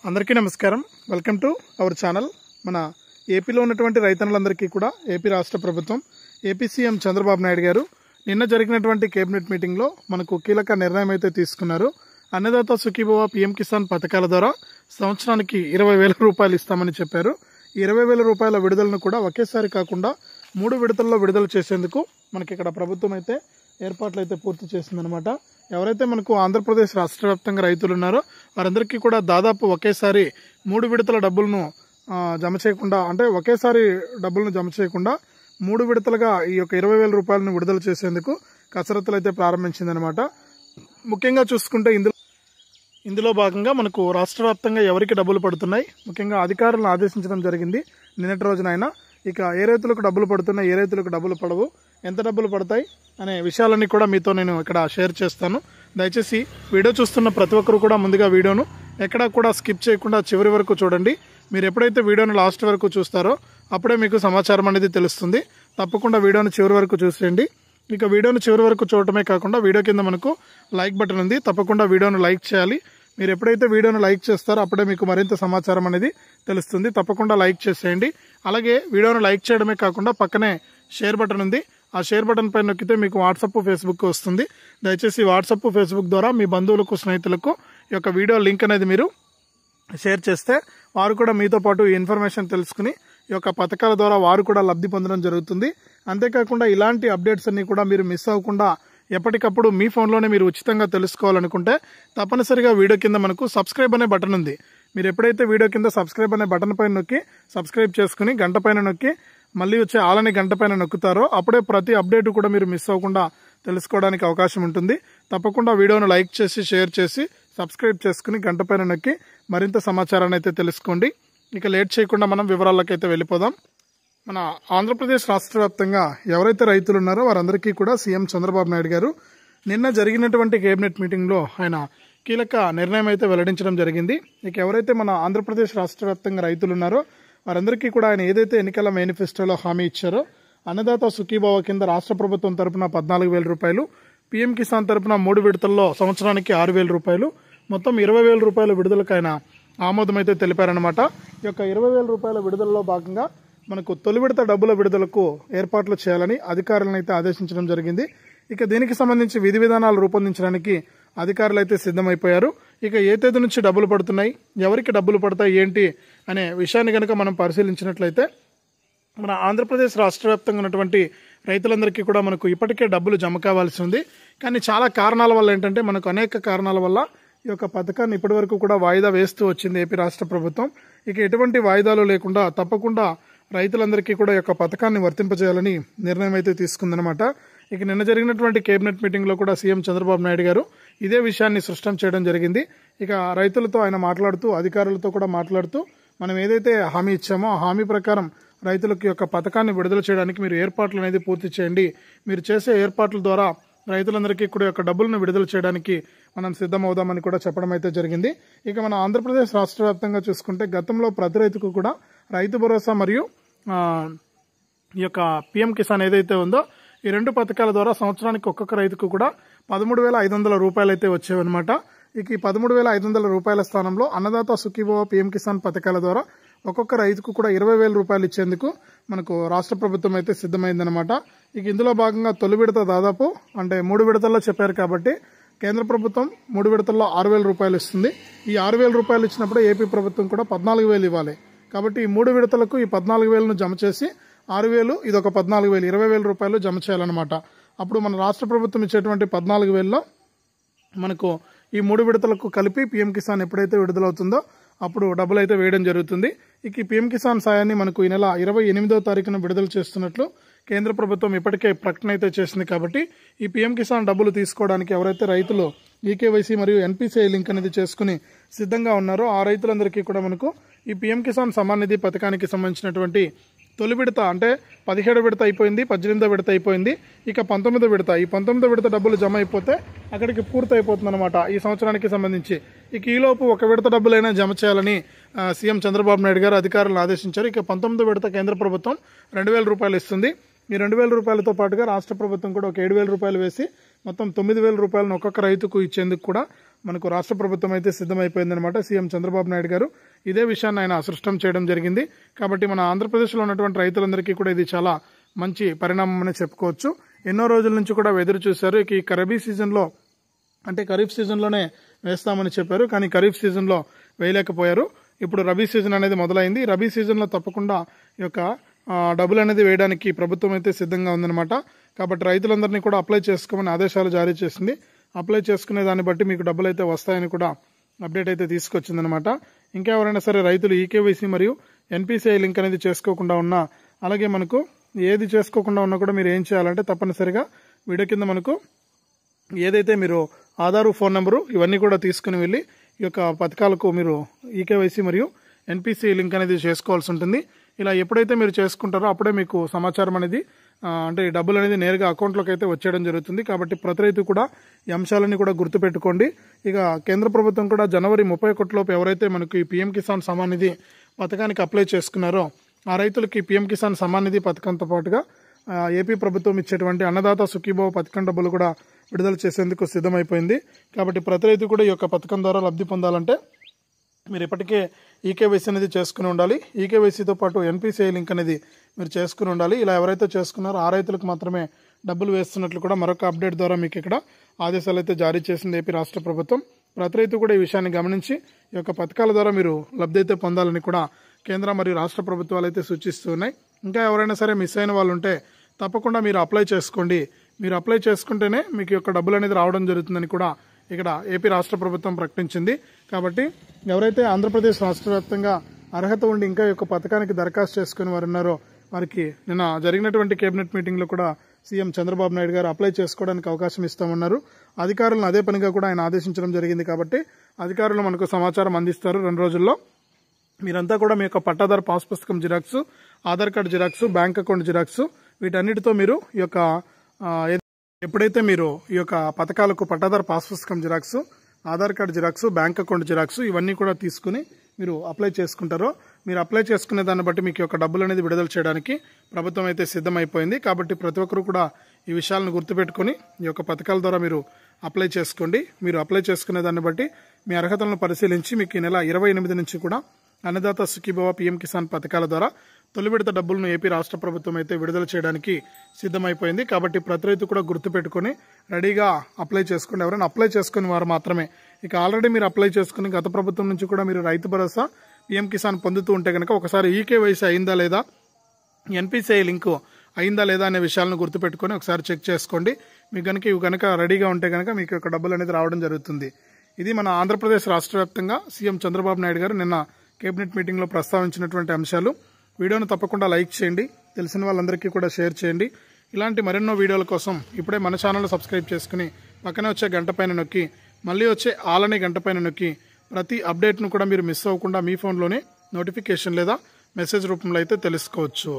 అందరికీ నమస్కారం. Welcome to our channel. మన ఏపీలో ఉన్నటువంటి రైతన్నలందరికీ కూడా ఏపీ రాష్ట్ర ప్రభుత్వం ఏపీ సీఎం చంద్రబాబు నాయుడు గారు నిన్న జరిగినటువంటి కేబినెట్ మీటింగ్లో మనకు కీలక నిర్ణయం అయితే తీసుకున్నారు. అన్నదాత సుఖీభవ పీఎం కిసాన్ పథకాల ద్వారా సంవత్సరానికి 20,000 రూపాయలు ఇస్తామని చెప్పారు. ఈ 20,000 రూపాయల విడుదలను కూడా ఒకేసారి కాకుండా 3 విడతల్లో విడుదల చేసేందుకు మనకి ఇక్కడ ప్రభుత్వం అయితే ఏర్పాట్లు అయితే పూర్తి చేసిందనమాట. ఎవరైతే మనకు ఆంధ్రప్రదేశ్ రాష్ట్ర వ్యాప్తంగా రైతులు ఉన్నారో వారందరికీ కూడా దాదాపు ఒకేసారి 3 విడతల డబ్బులను జమ చేయకుండా, అంటే ఒకేసారి డబ్బులను జమ చేయకుండా 3 విడతలుగా ఈ యొక్క 20,000 రూపాయలను విడుదల చేసేందుకు కసరత్తులు అయితే ప్రారంభించిందనమాట. ముఖ్యంగా చూసుకుంటే ఇందులో భాగంగా మనకు రాష్ట్ర వ్యాప్తంగా ఎవరికి డబ్బులు పడుతున్నాయి, ముఖ్యంగా అధికారులను ఆదేశించడం జరిగింది నిన్నటి రోజునైనా. ఇక ఏ రైతులకు డబ్బులు పడుతున్నాయి, ఏ రైతులకు డబ్బులు పడవు, ఎంత డబ్బులు పడతాయి అనే విషయాలన్నీ కూడా మీతో నేను ఇక్కడ షేర్ చేస్తాను. దయచేసి వీడియో చూస్తున్న ప్రతి ఒక్కరు కూడా ముందుగా వీడియోను ఎక్కడా కూడా స్కిప్ చేయకుండా చివరి వరకు చూడండి. మీరు ఎప్పుడైతే వీడియోను లాస్ట్ వరకు చూస్తారో అప్పుడే మీకు సమాచారం అనేది తెలుస్తుంది. తప్పకుండా వీడియోను చివరి వరకు చూసేయండి. ఇక వీడియోను చివరి వరకు చూడటమే కాకుండా వీడియో కింద మనకు లైక్ బటన్ ఉంది, తప్పకుండా వీడియోను లైక్ చేయాలి. మీరు ఎప్పుడైతే వీడియోను లైక్ చేస్తారో అప్పుడే మీకు మరింత సమాచారం అనేది తెలుస్తుంది. తప్పకుండా లైక్ చేసేయండి. అలాగే వీడియోను లైక్ చేయడమే కాకుండా పక్కనే షేర్ బటన్ ఉంది, ఆ షేర్ బటన్ పైన నొక్కితే మీకు వాట్సాప్ ఫేస్బుక్ వస్తుంది. దయచేసి వాట్సాప్ ఫేస్బుక్ ద్వారా మీ బంధువులకు స్నేహితులకు ఈ యొక్క వీడియో లింక్ అనేది మీరు షేర్ చేస్తే వారు కూడా మీతో పాటు ఈ ఇన్ఫర్మేషన్ తెలుసుకుని ఈ యొక్క పథకాల ద్వారా వారు కూడా లబ్ధి పొందడం జరుగుతుంది. అంతేకాకుండా ఇలాంటి అప్డేట్స్ అన్ని కూడా మీరు మిస్ అవ్వకుండా ఎప్పటికప్పుడు మీ ఫోన్లోనే మీరు ఉచితంగా తెలుసుకోవాలనుకుంటే తప్పనిసరిగా వీడియో కింద మనకు సబ్స్క్రైబ్ అనే బటన్ ఉంది. మీరు ఎప్పుడైతే వీడియో కింద సబ్స్క్రైబ్ అనే బటన్ పైన నొక్కి సబ్స్క్రైబ్ చేసుకుని గంట పైన నొక్కి మళ్ళీ వచ్చే ఆలని గంట పైన నొక్కుతారో అప్పుడే ప్రతి అప్డేట్ కూడా మీరు మిస్ అవ్వకుండా తెలుసుకోవడానికి అవకాశం ఉంటుంది. తప్పకుండా వీడియోను లైక్ చేసి షేర్ చేసి సబ్స్క్రైబ్ చేసుకుని గంట పైన నొక్కి మరింత సమాచారాన్ని అయితే తెలుసుకోండి. ఇక లేట్ చేయకుండా మనం వివరాలకైతే వెళ్ళిపోదాం. మన ఆంధ్రప్రదేశ్ రాష్ట్ర వ్యాప్తంగా ఎవరైతే రైతులు ఉన్నారో వారందరికీ కూడా సీఎం చంద్రబాబు నాయుడు గారు నిన్న జరిగినటువంటి కేబినెట్ మీటింగ్లో ఆయన కీలక నిర్ణయం అయితే వెల్లడించడం జరిగింది. ఇక ఎవరైతే మన ఆంధ్రప్రదేశ్ రాష్ట్ర వ్యాప్తంగా రైతులు ఉన్నారో వారందరికీ కూడా ఆయన ఏదైతే ఎన్నికల మేనిఫెస్టోలో హామీ ఇచ్చారో అన్నదాత సుఖీభవ కింద రాష్ట్ర ప్రభుత్వం తరపున 14,000 రూపాయలు, పీఎం కిసాన్ తరపున 3 విడతల్లో సంవత్సరానికి 6,000 రూపాయలు, మొత్తం 20,000 రూపాయల విడుదలకు ఆయన ఆమోదం అయితే తెలిపారనమాట. ఈ యొక్క 20,000 రూపాయల విడుదలలో భాగంగా మనకు తొలి విడత డబ్బుల విడుదలకు ఏర్పాట్లు చేయాలని అధికారులను అయితే ఆదేశించడం జరిగింది. ఇక దీనికి సంబంధించి విధి విధానాలు రూపొందించడానికి అధికారులు అయితే సిద్ధమైపోయారు. ఇక ఏ తేదీ నుంచి డబ్బులు పడుతున్నాయి, ఎవరికి డబ్బులు పడతాయి ఏంటి అనే విషయాన్ని కనుక మనం పరిశీలించినట్లయితే మన ఆంధ్రప్రదేశ్ రాష్ట్ర వ్యాప్తంగా ఉన్నటువంటి రైతులందరికీ కూడా మనకు ఇప్పటికే డబ్బులు జమ కావాల్సి ఉంది. కానీ చాలా కారణాల వల్ల ఏంటంటే మనకు అనేక కారణాల వల్ల ఈ యొక్క పథకాన్ని ఇప్పటి వరకు కూడా వాయిదా వేస్తూ వచ్చింది ఏపీ రాష్ట్ర ప్రభుత్వం. ఇక ఎటువంటి వాయిదాలు లేకుండా తప్పకుండా రైతులందరికీ కూడా ఈ యొక్క పథకాన్ని వర్తింపజేయాలని నిర్ణయం అయితే తీసుకుందనమాట. ఇక నిన్న జరిగినటువంటి కేబినెట్ మీటింగ్లో కూడా సీఎం చంద్రబాబు నాయుడు గారు ఇదే విషయాన్ని స్పష్టం చేయడం జరిగింది. ఇక రైతులతో ఆయన మాట్లాడుతూ, అధికారులతో కూడా మాట్లాడుతూ మనం ఏదైతే హామీ ఇచ్చామో ఆ హామీ ప్రకారం రైతులకు యొక్క పథకాన్ని విడుదల చేయడానికి మీరు ఏర్పాట్లు అనేది పూర్తి చేయండి. మీరు చేసే ఏర్పాట్ల ద్వారా రైతులందరికీ కూడా యొక్క డబ్బులను విడుదల చేయడానికి మనం సిద్ధమవుదామని కూడా చెప్పడం అయితే జరిగింది. ఇక మన ఆంధ్రప్రదేశ్ రాష్ట్ర వ్యాప్తంగా చూసుకుంటే గతంలో ప్రతి రైతుకు కూడా రైతు భరోసా మరియు ఈ యొక్క పీఎం కిసాన్ ఏదైతే ఉందో ఈ 2 పథకాల ద్వారా సంవత్సరానికి ఒక్కొక్క రైతుకు కూడా 13,500 రూపాయలు అయితే వచ్చేవన్నమాట. ఇక ఈ 13,500 రూపాయల స్థానంలో అన్నదాత సుఖీభవ పీఎం కిసాన్ పథకాల ద్వారా ఒక్కొక్క రైతుకు కూడా 20,000 రూపాయలు ఇచ్చేందుకు మనకు రాష్ట్ర ప్రభుత్వం అయితే సిద్ధమైందనమాట. ఇక ఇందులో భాగంగా తొలి విడత దాదాపు అంటే 3 విడతల్లో చెప్పారు కాబట్టి కేంద్ర ప్రభుత్వం 3 విడతల్లో 6,000 రూపాయలు ఇస్తుంది. ఈ 6,000 రూపాయలు ఇచ్చినప్పుడు ఏపీ ప్రభుత్వం కూడా 14,000 ఇవ్వాలి. కాబట్టి ఈ 3 విడతలకు ఈ 14,000ను జమ చేసి 6,000 ఇదొక 14,000 20,000 రూపాయలు జమ చేయాలన్నమాట. అప్పుడు మన రాష్ట్ర ప్రభుత్వం ఇచ్చేటువంటి 14,000లో మనకు ఈ 3 విడతలకు కలిపి పీఎం కిసాన్ ఎప్పుడైతే విడుదలవుతుందో అప్పుడు డబ్బులు అయితే వేయడం జరుగుతుంది. ఇక ఈ పీఎం కిసాన్ సాయాన్ని మనకు ఈ నెల 28వ తారీఖున విడుదల చేస్తున్నట్లు కేంద్ర ప్రభుత్వం ఇప్పటికే ప్రకటన అయితే చేసింది. కాబట్టి ఈ పీఎం కిసాన్ డబ్బులు తీసుకోవడానికి ఎవరైతే రైతులు ఈకేవైసీ మరియు ఎన్పిసిఐ లింక్ అనేది చేసుకుని సిద్ధంగా ఉన్నారో ఆ రైతులందరికీ కూడా మనకు ఈ పీఎం కిసాన్ సమ్మాన్ నిధి పథకానికి సంబంధించినటువంటి తొలి విడత అంటే 17 విడత అయిపోయింది, 18 విడత అయిపోయింది, ఇక 19 విడత. ఈ 19 విడత డబ్బులు జమ అయిపోతే అక్కడికి పూర్తి అయిపోతుంది అనమాట ఈ సంవత్సరానికి సంబంధించి. ఇక ఈలోపు 1 విడత డబ్బులైనా జమ చేయాలని సీఎం చంద్రబాబు నాయుడు గారు అధికారులను ఆదేశించారు. ఇక 19 విడత కేంద్ర ప్రభుత్వం 2,000 రూపాయలు ఇస్తుంది. ఈ 2,000 రూపాయలతో పాటుగా రాష్ట్ర ప్రభుత్వం కూడా ఒక 7,000 రూపాయలు వేసి మొత్తం 9,000 రూపాయలను ఒక్కొక్క రైతుకు ఇచ్చేందుకు కూడా మనకు రాష్ట్ర ప్రభుత్వం అయితే సిద్ధమైపోయిందనమాట. సీఎం చంద్రబాబు నాయుడు గారు ఇదే విషయాన్ని ఆయన స్పష్టం చేయడం జరిగింది. కాబట్టి మన ఆంధ్రప్రదేశ్లో ఉన్నటువంటి రైతులందరికీ కూడా ఇది చాలా మంచి పరిణామం అని చెప్పుకోవచ్చు. ఎన్నో రోజుల నుంచి కూడా ఎదురు చూశారు. ఈ రబీ సీజన్లో అంటే ఖరీఫ్ సీజన్లోనే వేస్తామని చెప్పారు, కానీ ఖరీఫ్ సీజన్లో వేయలేకపోయారు. ఇప్పుడు రబీ సీజన్ అనేది మొదలైంది. రబీ సీజన్లో తప్పకుండా ఈ యొక్క డబ్బులు అనేది వేయడానికి ప్రభుత్వం అయితే సిద్ధంగా ఉందన్నమాట. కాబట్టి రైతులందరినీ కూడా అప్లై చేసుకోమని ఆదేశాలు జారీ చేసింది. అప్లై చేసుకునే దాన్ని బట్టి మీకు డబ్బులు అయితే వస్తాయని కూడా అప్డేట్ అయితే తీసుకొచ్చిందనమాట. ఇంకా ఎవరైనా సరే రైతులు ఈకేవైసీ మరియు ఎన్పిసిఐ లింక్ అనేది చేసుకోకుండా ఉన్నా, అలాగే మనకు ఏది చేసుకోకుండా ఉన్నా కూడా మీరు ఏం చేయాలంటే తప్పనిసరిగా వీడియో కింద మనకు ఏదైతే మీరు ఆధారు, ఫోన్ నెంబరు ఇవన్నీ కూడా తీసుకుని వెళ్ళి ఈ యొక్క పథకాలకు మీరు ఈకేవైసీ మరియు ఎన్పిసిఐ లింక్ అనేది చేసుకోవాల్సి ఉంటుంది. ఇలా ఎప్పుడైతే మీరు చేసుకుంటారో అప్పుడే మీకు సమాచారం అనేది అంటే డబ్బులు అనేది నేరుగా అకౌంట్లోకి అయితే వచ్చేయడం జరుగుతుంది. కాబట్టి ప్రతి రైతు కూడా ఈ అంశాలన్నీ కూడా గుర్తుపెట్టుకోండి. ఇక కేంద్ర ప్రభుత్వం కూడా జనవరి 31 లోపు ఎవరైతే మనకు ఈ పీఎం కిసాన్ సమ్మాన్ నిధి పథకానికి అప్లై చేసుకున్నారో ఆ రైతులకి పీఎం కిసాన్ సమ్మాన్ నిధి పథకంతో పాటుగా ఏపీ ప్రభుత్వం ఇచ్చేటువంటి అన్నదాత సుఖీభావ పథకం డబ్బులు కూడా విడుదల చేసేందుకు సిద్ధమైపోయింది. కాబట్టి ప్రతి రైతు కూడా ఈ యొక్క పథకం ద్వారా లబ్ధి పొందాలంటే మీరు ఇప్పటికే ఈకేవైసీ అనేది చేసుకుని ఉండాలి. ఈకేవైసీతో పాటు ఎన్పిసిఐ లింక్ అనేది మీరు చేసుకుని ఉండాలి. ఇలా ఎవరైతే చేసుకున్నారో ఆ రైతులకు మాత్రమే డబ్బులు వేస్తున్నట్లు కూడా మరొక అప్డేట్ ద్వారా మీకు ఇక్కడ ఆదేశాలు అయితే జారీ చేసింది ఏపీ రాష్ట్ర ప్రభుత్వం. ప్రతి రైతు కూడా ఈ విషయాన్ని గమనించి ఈ యొక్క పథకాల ద్వారా మీరు లబ్ధి అయితే పొందాలని కూడా కేంద్ర మరియు రాష్ట్ర ప్రభుత్వాలు అయితే సూచిస్తూ ఉన్నాయి. ఇంకా ఎవరైనా సరే మిస్ అయిన వాళ్ళు ఉంటే తప్పకుండా మీరు అప్లై చేసుకోండి. మీరు అప్లై చేసుకుంటేనే మీకు యొక్క డబ్బులు అనేది రావడం జరుగుతుందని కూడా ఇక్కడ ఏపీ రాష్ట్ర ప్రభుత్వం ప్రకటించింది. కాబట్టి ఎవరైతే ఆంధ్రప్రదేశ్ రాష్ట్ర వ్యాప్తంగా అర్హత ఉండి ఇంకా ఈ యొక్క పథకానికి దరఖాస్తు చేసుకుని వారు ఉన్నారో వారికి నిన్న జరిగినటువంటి కేబినెట్ మీటింగ్లో కూడా సీఎం చంద్రబాబు నాయుడు గారు అప్లై చేసుకోవడానికి అవకాశం ఇస్తామన్నారు. అధికారులను అదే పనిగా కూడా ఆయన ఆదేశించడం జరిగింది. కాబట్టి అధికారులు మనకు సమాచారం అందిస్తారు 2 రోజుల్లో. మీరంతా కూడా మీ యొక్క పట్టాదారు పాస్ పుస్తకం xerox, Aadhaar card xerox, bank account xerox వీటన్నిటితో మీరు ఈ యొక్క ఎప్పుడైతే మీరు ఈ యొక్క పథకాలకు పట్టాదారు పాస్ పుస్తకం xerox, Aadhaar card xerox, bank account xerox ఇవన్నీ కూడా తీసుకుని మీరు అప్లై చేసుకుంటారో మీరు అప్లై చేసుకునే దాన్ని బట్టి మీకు యొక్క డబ్బులు అనేది విడుదల చేయడానికి ప్రభుత్వం అయితే సిద్ధమైపోయింది. కాబట్టి ప్రతి ఒక్కరు కూడా ఈ విషయాలను గుర్తుపెట్టుకుని ఈ యొక్క పథకాల ద్వారా మీరు అప్లై చేసుకోండి. మీరు అప్లై చేసుకునే దాన్ని బట్టి మీ అర్హతలను పరిశీలించి మీకు ఈ నెల 28 నుంచి కూడా అన్నదాత సుఖీభవ పీఎం కిసాన్ పథకాల ద్వారా తొలి విడత డబ్బులను ఏపీ రాష్ట్ర ప్రభుత్వం అయితే విడుదల చేయడానికి సిద్ధమైపోయింది. కాబట్టి ప్రతి రైతు కూడా గుర్తుపెట్టుకుని రెడీగా అప్లై చేసుకోండి. ఎవరైనా అప్లై చేసుకుని వారు మాత్రమే. ఇక ఆల్రెడీ మీరు అప్లై చేసుకుని గత ప్రభుత్వం నుంచి కూడా మీరు రైతు భరోసా పీఎం కిసాన్ పొందుతూ ఉంటే కనుక ఒకసారి ఈకేవైసీ అయిందా లేదా, ఎన్పిసిఐ లింక్ అయిందా లేదా అనే విషయాలను గుర్తుపెట్టుకుని ఒకసారి చెక్ చేసుకోండి. మీకు ఇవి కనుక రెడీగా ఉంటే కనుక మీకు యొక్క డబ్బులు అనేది రావడం జరుగుతుంది. ఇది మన ఆంధ్రప్రదేశ్ రాష్ట్ర వ్యాప్తంగా సీఎం చంద్రబాబు నాయుడు గారు నిన్న కేబినెట్ మీటింగ్లో ప్రస్తావించినటువంటి అంశాలు. వీడియోను తప్పకుండా లైక్ చేయండి, తెలిసిన వాళ్ళందరికీ కూడా షేర్ చేయండి. ఇలాంటి మరెన్నో వీడియోల కోసం ఇప్పుడే మన ఛానల్ సబ్స్క్రైబ్ చేసుకుని పక్కనే వచ్చే గంట పైన నొక్కి మళ్ళీ వచ్చే ఆల్ అనే గంట పైన నొక్కి ప్రతి అప్డేట్ను కూడా మీరు మిస్ అవ్వకుండా మీ ఫోన్లోనే నోటిఫికేషన్ లేదా మెసేజ్ రూపంలో అయితే తెలుసుకోవచ్చు.